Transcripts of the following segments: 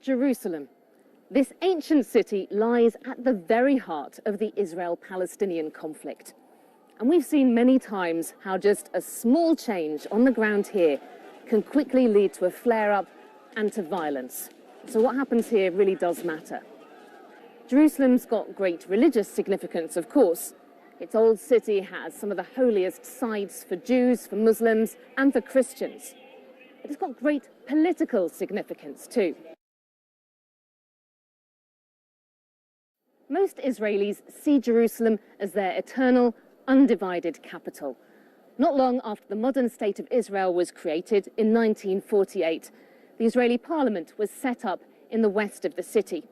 Jerusalem. This ancient city lies at the very heart of the Israel-Palestinian conflict. And we've seen many times how just a small change on the ground here can quickly lead to a flare-up and to violence. So what happens here really does matter. Jerusalem's got great religious significance, of course. Its old city has some of the holiest sites for Jews, for Muslims, and for Christians. But it's got great political significance too. Most Israelis see Jerusalem as their eternal, undivided capital. Not long after the modern state of Israel was created in 1948, the Israeli parliament was set up in the west of the city.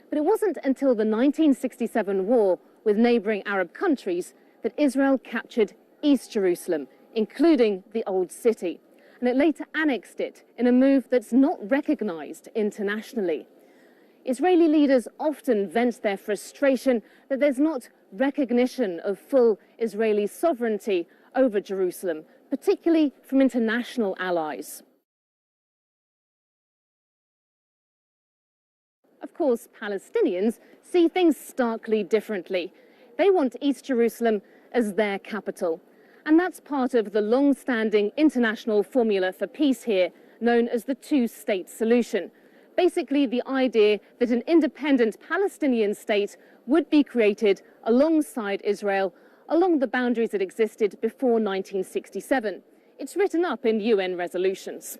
But it wasn't until the 1967 war with neighboring Arab countries that Israel captured East Jerusalem, including the Old City. And it later annexed it in a move that's not recognized internationally. Israeli leaders often vent their frustration that there's not recognition of full Israeli sovereignty over Jerusalem, particularly from international allies. Of course, Palestinians see things starkly differently. They want East Jerusalem as their capital. And that's part of the long-standing international formula for peace here, known as the two-state solution. Basically, the idea that an independent Palestinian state would be created alongside Israel, along the boundaries that existed before 1967. It's written up in UN resolutions.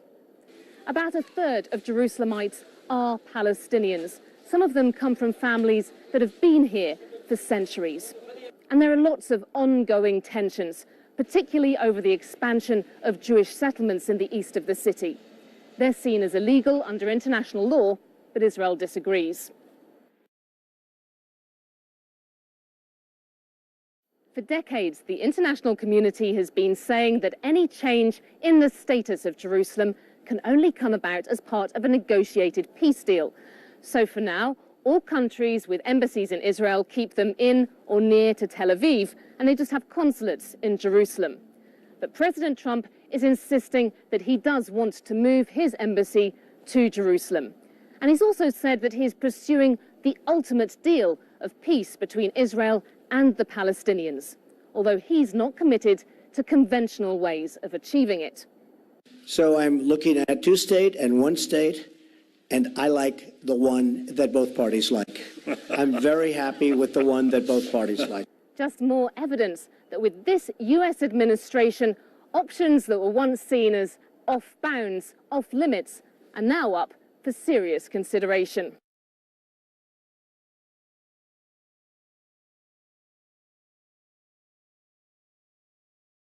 About a third of Jerusalemites are Palestinians. Some of them come from families that have been here for centuries. And there are lots of ongoing tensions, particularly over the expansion of Jewish settlements in the east of the city. They're seen as illegal under international law, but Israel disagrees. For decades, the international community has been saying that any change in the status of Jerusalem can only come about as part of a negotiated peace deal. So for now, all countries with embassies in Israel keep them in or near to Tel Aviv, and they just have consulates in Jerusalem. But President Trump is insisting that he does want to move his embassy to Jerusalem. And he's also said that he's pursuing the ultimate deal of peace between Israel and the Palestinians, although he's not committed to conventional ways of achieving it. So I'm looking at two-state and one-state, and I like the one that both parties like. I'm very happy with the one that both parties like. Just more evidence that with this US administration, options that were once seen as off bounds, off limits, are now up for serious consideration.